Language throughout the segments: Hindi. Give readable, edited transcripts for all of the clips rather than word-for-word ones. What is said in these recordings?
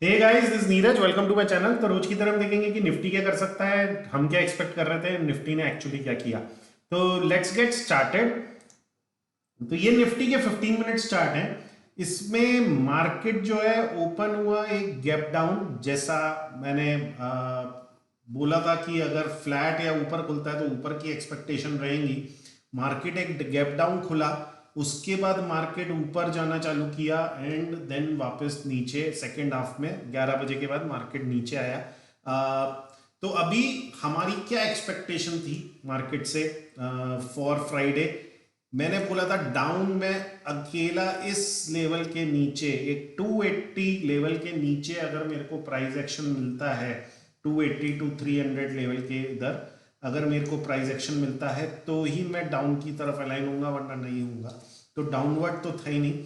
Hey guys, this Neeraj, welcome to my channel. तो रोज की तरह हम देखेंगे कि निफ्टी क्या कर सकता है, हम क्या एक्सपेक्ट कर रहे थे, निफ्टी ने एक्चुअली क्या किया। तो लेट्स गेट स्टार्टेड। तो ये निफ्टी के 15 मिनट चार्ट है। इसमें मार्केट जो है ओपन हुआ एक गैप डाउन, जैसा मैंने बोला था कि अगर फ्लैट या ऊपर खुलता है तो ऊपर की एक्सपेक्टेशन रहेंगी। मार्केट एक गैप डाउन खुला, उसके बाद मार्केट ऊपर जाना चालू किया एंड देन वापस नीचे। सेकेंड हाफ में 11 बजे के बाद मार्केट नीचे आया। तो अभी हमारी क्या एक्सपेक्टेशन थी मार्केट से फॉर फ्राइडे। मैंने बोला था डाउन में अकेला इस लेवल के नीचे एक 280 लेवल के नीचे अगर मेरे को प्राइस एक्शन मिलता है, 280 टू 300 लेवल के इधर अगर मेरे को प्राइस एक्शन मिलता है तो ही मैं डाउन की तरफ अलाइन होऊंगा, वरना नहीं होऊंगा। तो डाउनवर्ड तो था ही नहीं।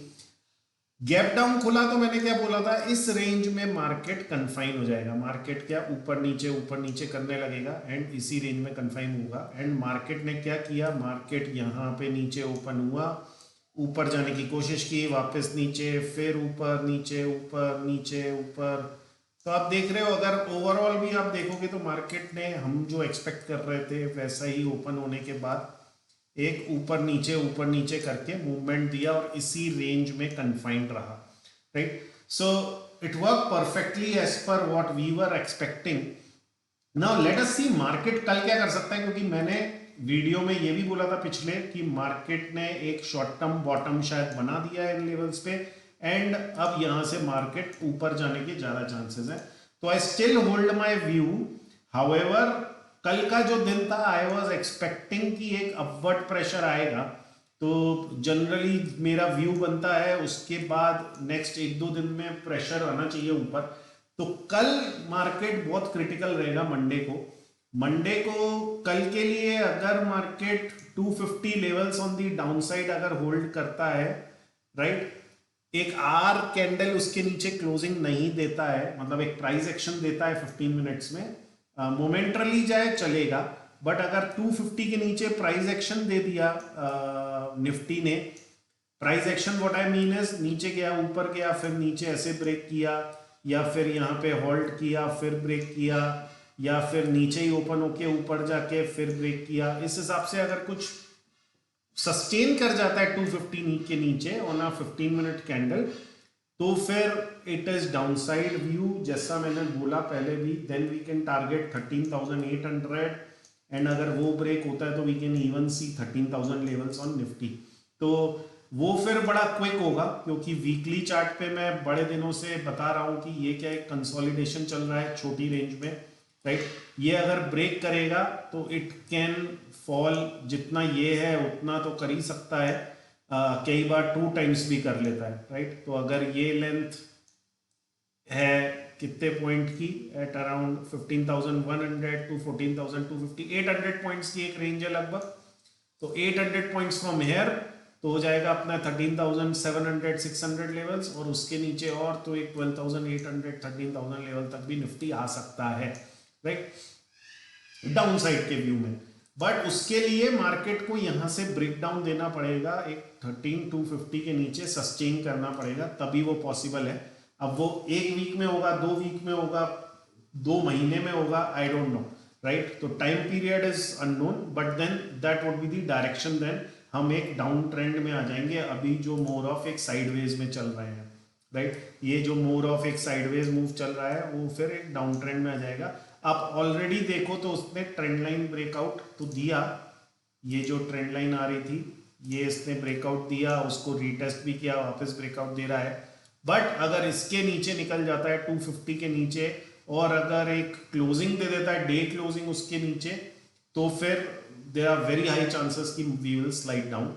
गैप डाउन खुला तो मैंने क्या बोला था, इस रेंज में मार्केट कन्फाइन हो जाएगा। मार्केट क्या ऊपर नीचे करने लगेगा एंड इसी रेंज में कन्फाइन होगा। एंड मार्केट ने क्या किया, मार्केट यहाँ पे नीचे ओपन हुआ, ऊपर जाने की कोशिश की, वापस नीचे, फिर ऊपर नीचे ऊपर नीचे ऊपर। तो आप देख रहे हो, अगर ओवरऑल भी आप देखोगे तो मार्केट ने हम जो एक्सपेक्ट कर रहे थे वैसा ही ओपन होने के बाद एक ऊपर नीचे करके मूवमेंट दिया और इसी रेंज में कन्फाइंड रहा। Right, so it work perfectly as per what we were expecting. Now let us see market कल क्या कर सकता है, क्योंकि मैंने वीडियो में ये भी बोला था पिछले कि मार्केट ने एक शॉर्ट टर्म बॉटम शायद बना दिया है इन लेवल्स पे एंड अब यहां से मार्केट ऊपर जाने के ज्यादा चांसेस है। तो I still hold my view. However कल का जो दिन था आई वॉज एक्सपेक्टिंग कि एक अपवर्ड प्रेशर आएगा। तो जनरली मेरा व्यू बनता है उसके बाद नेक्स्ट एक दो दिन में प्रेशर आना चाहिए ऊपर। तो कल मार्केट बहुत क्रिटिकल रहेगा मंडे को कल के लिए अगर market 250 levels on the downside अगर होल्ड करता है, राइट, एक आर कैंडल उसके नीचे क्लोजिंग नहीं देता है, मतलब एक प्राइस एक्शन देता है 15 मिनट्स में, मोमेंटरली जाए चलेगा। बट अगर 250 के नीचे प्राइस एक्शन दे दिया निफ्टी ने, price action what I mean is नीचे गया, ऊपर गया, फिर नीचे ऐसे ब्रेक किया, या फिर यहाँ पे होल्ड किया फिर ब्रेक किया, या फिर नीचे ही ओपन होके ऊपर जाके फिर ब्रेक किया, इस हिसाब से अगर कुछ सस्टेन कर जाता है 250 के नीचे ऑन अ 15 मिनट कैंडल, तो फिर इट इज डाउनसाइड व्यू जैसा मैंने बोला पहले भी। Then we can target 13,800 and अगर वो ब्रेक होता है तो we can even see 13,000 levels on Nifty. तो वो फिर बड़ा क्विक होगा, क्योंकि वीकली चार्ट पे मैं बड़े दिनों से बता रहा हूं कि ये क्या एक कंसोलिडेशन चल रहा है छोटी रेंज में। राइट, ये अगर ब्रेक करेगा तो इट कैन फॉल, जितना ये है उतना तो कर ही सकता है, कई बार 2 टाइम्स भी कर लेता है। राइट, तो अगर ये लेंथ है कितने पॉइंट की, एट अराउंड 15,100 टू 14,250, 800 पॉइंट्स की एक रेंज है लगभग। तो 800 पॉइंट्स फ्रॉम हेयर तो हो जाएगा अपना 13,700 600 लेवल्स, और उसके नीचे और तो एक 12,800 13,000 लेवल तक भी निफ्टी आ सकता है। राइट, डाउन साइड के व्यू में। बट उसके लिए मार्केट को यहां से ब्रेक डाउन देना पड़ेगा, एक 13,250 के नीचे सस्टेन करना पड़ेगा, तभी वो पॉसिबल है। अब वो एक वीक में होगा, 2 वीक में होगा, 2 महीने में होगा, आई डोंट नो। राइट, तो time period is unknown, but then that would be the direction. Then हम एक डाउन ट्रेंड में आ जाएंगे, अभी जो मोर ऑफ एक साइडवेज में चल रहे हैं। राइट, ये जो मोर ऑफ एक साइडवेज मूव चल रहा है वो फिर एक डाउन ट्रेंड में आ जाएगा। आप ऑलरेडी देखो तो उसने ट्रेंड लाइन ब्रेकआउट तो दिया, ये जो ट्रेंड लाइन आ रही थी ये इसने ब्रेकआउट दिया, उसको रीटेस्ट भी किया, वापस ब्रेकआउट दे रहा है। बट अगर इसके नीचे निकल जाता है 250 के नीचे, और अगर एक क्लोजिंग दे देता है, डे क्लोजिंग उसके नीचे, तो फिर there are very high chances कि we will slide down.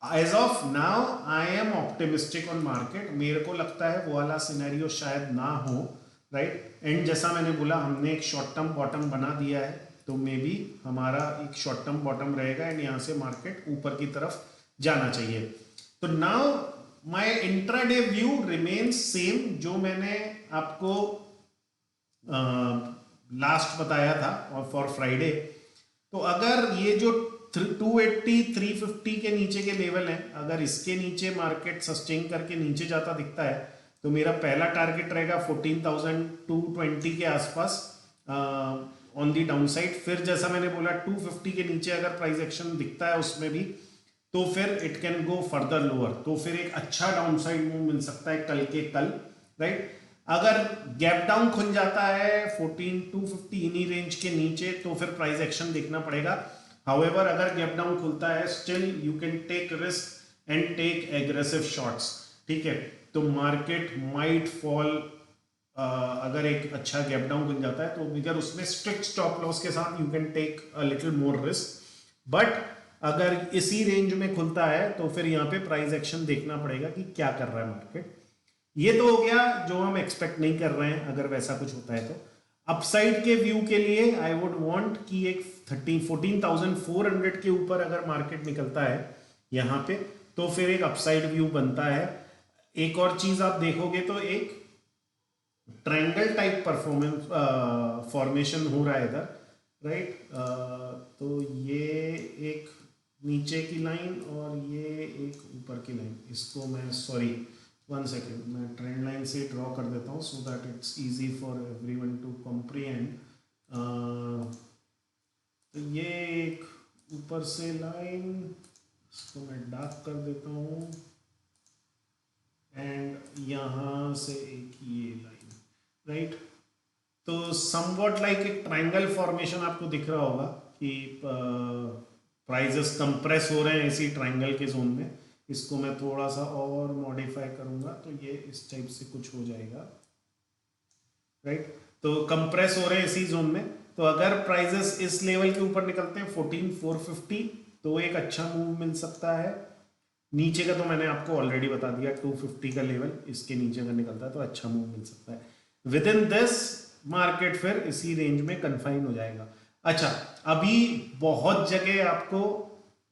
As of now I am optimistic on market. मेरे को लगता है वो वाला सिनेरियो शायद ना हो। राइट, एंड जैसा मैंने बोला हमने एक शॉर्ट टर्म बॉटम बना दिया है, तो मे बी हमारा एक शॉर्ट टर्म बॉटम रहेगा एंड यहाँ से मार्केट ऊपर की तरफ जाना चाहिए। तो now my intraday view remains same जो मैंने आपको लास्ट बताया था और फॉर फ्राइडे। तो अगर ये जो 280 350 के नीचे के लेवल हैं, अगर इसके नीचे मार्केट सस्टेन करके नीचे जाता दिखता है तो मेरा पहला टारगेट रहेगा 14,220 के आसपास ऑन दी डाउन साइड। फिर जैसा मैंने बोला 250 के नीचे अगर प्राइस एक्शन दिखता है उसमें भी, तो फिर it can go further lower, तो फिर एक अच्छा डाउन साइड मूव मिल सकता है कल के कल, राइट। अगर गैप डाउन खुल जाता है 14,250 इन्हीं रेंज के नीचे, तो फिर प्राइस एक्शन देखना पड़ेगा। हाउएवर अगर गैप डाउन खुलता है, still you can take risk and take aggressive shots, ठीक है। तो मार्केट माइट फॉल, अगर एक अच्छा गैप डाउन खुल जाता है तो मगर उसमें स्ट्रिक्ट स्टॉप लॉस के साथ you can take a little more risk. But अगर इसी रेंज में खुलता है तो फिर यहाँ पे प्राइस एक्शन देखना पड़ेगा कि क्या कर रहा है मार्केट। ये तो हो गया जो हम एक्सपेक्ट नहीं कर रहे हैं, अगर वैसा कुछ होता है तो। अपसाइड के व्यू के लिए आई वुड वांट कि एक 14,400 के ऊपर अगर मार्केट निकलता है यहाँ पे, तो फिर एक अपसाइड व्यू बनता है। एक और चीज आप देखोगे तो एक ट्रायंगल टाइप परफॉर्मेंस फॉर्मेशन हो रहा है इधर, राइट। तो ये एक नीचे की लाइन और ये एक ऊपर की लाइन, इसको मैं सॉरी 1 सेकेंड मैं ट्रेंड लाइन से ड्रॉ कर देता हूँ so that it's easy for everyone to comprehend. तो ये एक ऊपर से लाइन, इसको मैं डार्क कर देता हूँ, एंड यहाँ से एक ये लाइन, राइट। तो समवॉट लाइक एक ट्रायंगल फॉर्मेशन आपको दिख रहा होगा कि प्राइजेस कंप्रेस हो रहे हैं इसी ट्रायंगल के जोन में। इसको मैं थोड़ा सा और मॉडिफाई करूंगा तो ये इस टाइप से कुछ हो जाएगा, राइट। तो कंप्रेस हो रहे हैं इसी जोन में। तो अगर प्राइजेस इस लेवल के ऊपर निकलते हैं 14,450, तो एक अच्छा मूव मिल सकता है। नीचे का तो मैंने आपको ऑलरेडी बता दिया 250 का लेवल, इसके नीचे अगर निकलता है तो अच्छा मूव मिल सकता है। विद इन दिस मार्केट फिर इसी रेंज में कन्फाइन हो जाएगा। अच्छा, अभी बहुत जगह आपको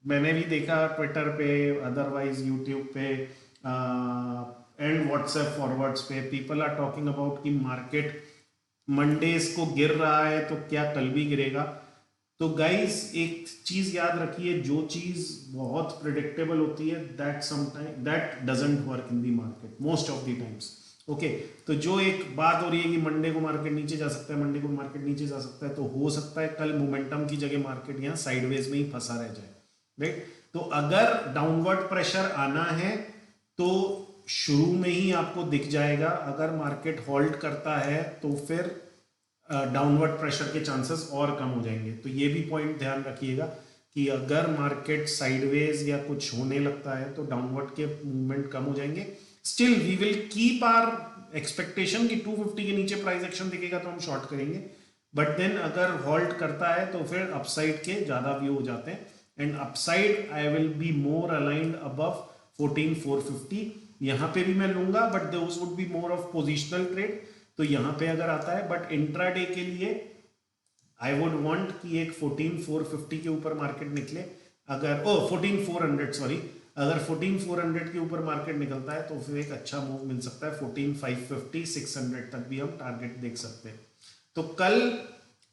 मैंने भी देखा ट्विटर पे, अदरवाइज यूट्यूब पे एंड व्हाट्सएप फॉरवर्ड्स पे, पीपल आर टॉकिंग अबाउट कि मार्केट मंडेज को गिर रहा है तो क्या कल भी गिरेगा। तो गाइस एक चीज याद रखिए, जो चीज बहुत प्रिडिक्टेबल होती है that sometime that doesn't work in the market most of the times, okay. तो जो एक बात हो रही है कि मंडे को मार्केट नीचे जा सकता है, मंडे को मार्केट नीचे जा सकता है, तो हो सकता है कल मोमेंटम की जगह मार्केट यहाँ साइडवेज में ही फंसा रह जाए, राइट। तो अगर डाउनवर्ड प्रेशर आना है तो शुरू में ही आपको दिख जाएगा। अगर मार्केट होल्ड करता है तो फिर डाउनवर्ड प्रेशर के चांसेस और कम हो जाएंगे। तो ये भी पॉइंट ध्यान रखिएगा कि अगर मार्केट साइडवेज या कुछ होने लगता है तो डाउनवर्ड के मूवमेंट कम हो जाएंगे। Still we will keep our expectation कि 250 के नीचे प्राइस एक्शन दिखेगा तो हम शॉर्ट करेंगे, बट देन अगर होल्ड करता है तो फिर अपसाइड के ज्यादा व्यू हो जाते हैं। And upside I will be more aligned above 14,450, यहाँ पे भी मैं लूंगा, but those would be more of positional trade. तो यहाँ पे अगर आता है, बट इंट्राडे के लिए आई वुड वांट कि एक 14,450 के ऊपर मार्केट निकले। अगर 14,400 सॉरी, अगर 14,400 के ऊपर मार्केट निकलता है तो फिर एक अच्छा मूव मिल सकता है। 14,550 600 तक भी हम टारगेट देख सकते हैं। तो कल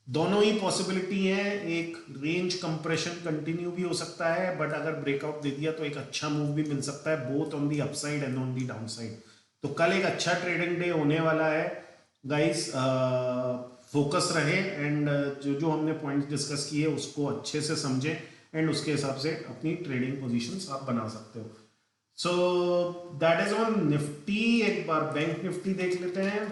दोनों ही पॉसिबिलिटी है, एक रेंज कंप्रेशन कंटिन्यू भी हो सकता है, बट अगर ब्रेकआउट दे दिया तो एक अच्छा मूव भी मिल सकता है, both on the upside and on the downside. तो कल एक अच्छा ट्रेडिंग डे होने वाला है गाइस। फोकस रहे एंड जो जो हमने पॉइंट्स डिस्कस किए उसको अच्छे से समझें एंड उसके हिसाब से अपनी ट्रेडिंग पोजीशंस आप बना सकते हो। So that is on Nifty. एक बार बैंक निफ्टी देख लेते हैं।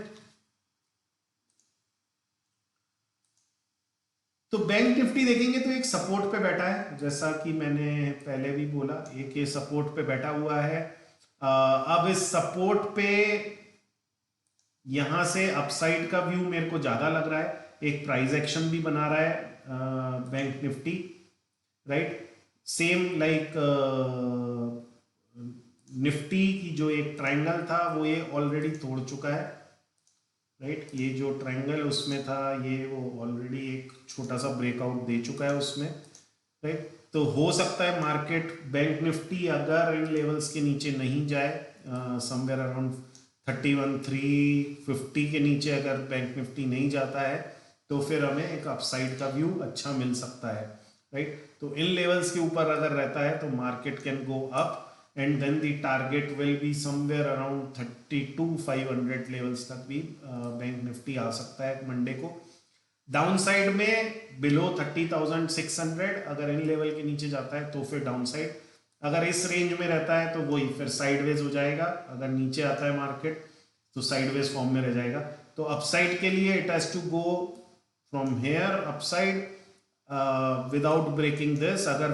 तो बैंक निफ्टी देखेंगे तो एक सपोर्ट पे बैठा है, जैसा कि मैंने पहले भी बोला, एक ये सपोर्ट पे बैठा हुआ है। अब इस सपोर्ट पे यहां से अपसाइड का व्यू मेरे को ज्यादा लग रहा है, एक प्राइस एक्शन भी बना रहा है bank Nifty, right. Same like Nifty की जो एक ट्रायंगल था वो ये ऑलरेडी तोड़ चुका है, राइट। ये जो ट्रायंगल उसमें था ये वो ऑलरेडी एक छोटा सा ब्रेकआउट दे चुका है उसमें, राइट। तो हो सकता है मार्केट बैंक निफ्टी अगर इन लेवल्स के नीचे नहीं जाए, समवेयर अराउंड 31,350 के नीचे अगर बैंक निफ्टी नहीं जाता है तो फिर हमें एक अपसाइड का व्यू अच्छा मिल सकता है, राइट। तो इन लेवल्स के ऊपर अगर रहता है तो market can go up. and then the target will be somewhere around 32,500 levels तक भी बैंक निफ्टी आ सकता है मंडे को। डाउन साइड में बिलो 30,600, अगर इन लेवल के नीचे जाता है तो फिर डाउन साइड, अगर इस रेंज में रहता है तो वही फिर साइडवेज हो जाएगा, अगर नीचे आता है मार्केट तो साइडवेज फॉर्म में रह जाएगा। तो अपसाइड के लिए it has to go from here upside without breaking this. अगर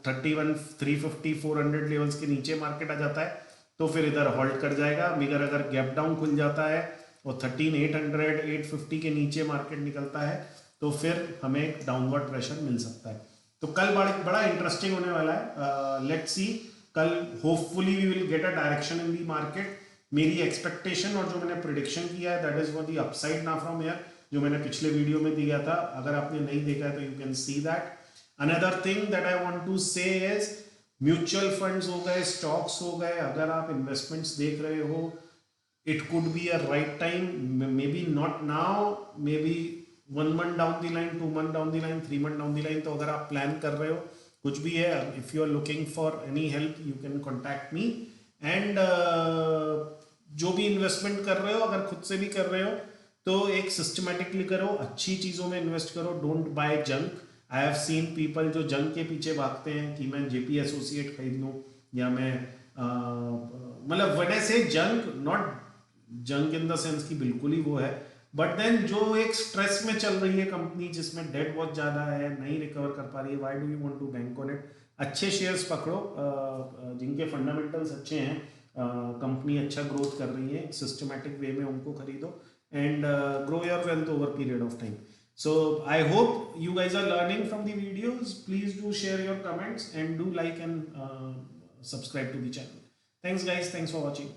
31 350 400 लेवल्स के नीचे मार्केट आ जाता है तो फिर इधर होल्ड कर जाएगा, मगर अगर गैप डाउन खुल जाता है और 13,800 850 के नीचे मार्केट निकलता है तो फिर हमें एक डाउनवर्ड प्रेशर मिल सकता है। तो कल बड़ा इंटरेस्टिंग होने वाला है। लेट्स सी, कल hopefully we will get a direction in the market. मेरी एक्सपेक्टेशन और जो मैंने प्रिडिक्शन किया है that is for the upside ना फ्रॉम हियर, जो मैंने पिछले वीडियो में दिया था। अगर आपने नहीं देखा है तो you can see that. Another thing that I want to say is mutual funds हो गए, स्टॉक्स हो गए, अगर आप इन्वेस्टमेंट्स देख रहे हो, it could be a right time, maybe not now, maybe 1 month down the line, 2 month down the line, 3 month down the line। तो अगर आप प्लान कर रहे हो कुछ भी है, if you are looking for any help you can contact me। and जो भी इन्वेस्टमेंट कर रहे हो, अगर खुद से भी कर रहे हो तो एक सिस्टमेटिकली करो, अच्छी चीज़ों में इन्वेस्ट करो, don't buy junk. I have seen people जो जंक के पीछे भागते हैं कि मैं जेपी एसोसिएट खरीद लूँ, या मैं मतलब व्हेन आई से junk, not junk in the sense की बिल्कुल ही वो है, बट देन जो एक स्ट्रेस में चल रही है कंपनी, जिसमें डेट बहुत ज़्यादा है, नहीं रिकवर कर पा रही है, why do you want to bank on it. अच्छे शेयर्स पकड़ो जिनके फंडामेंटल्स अच्छे हैं, कंपनी अच्छा ग्रोथ कर रही है, सिस्टमैटिक वे में उनको खरीदो and grow your wealth over period of time। So I hope you guys are learning from the videos। Please do share your comments and do like and subscribe to the channel। Thanks guys, thanks for watching।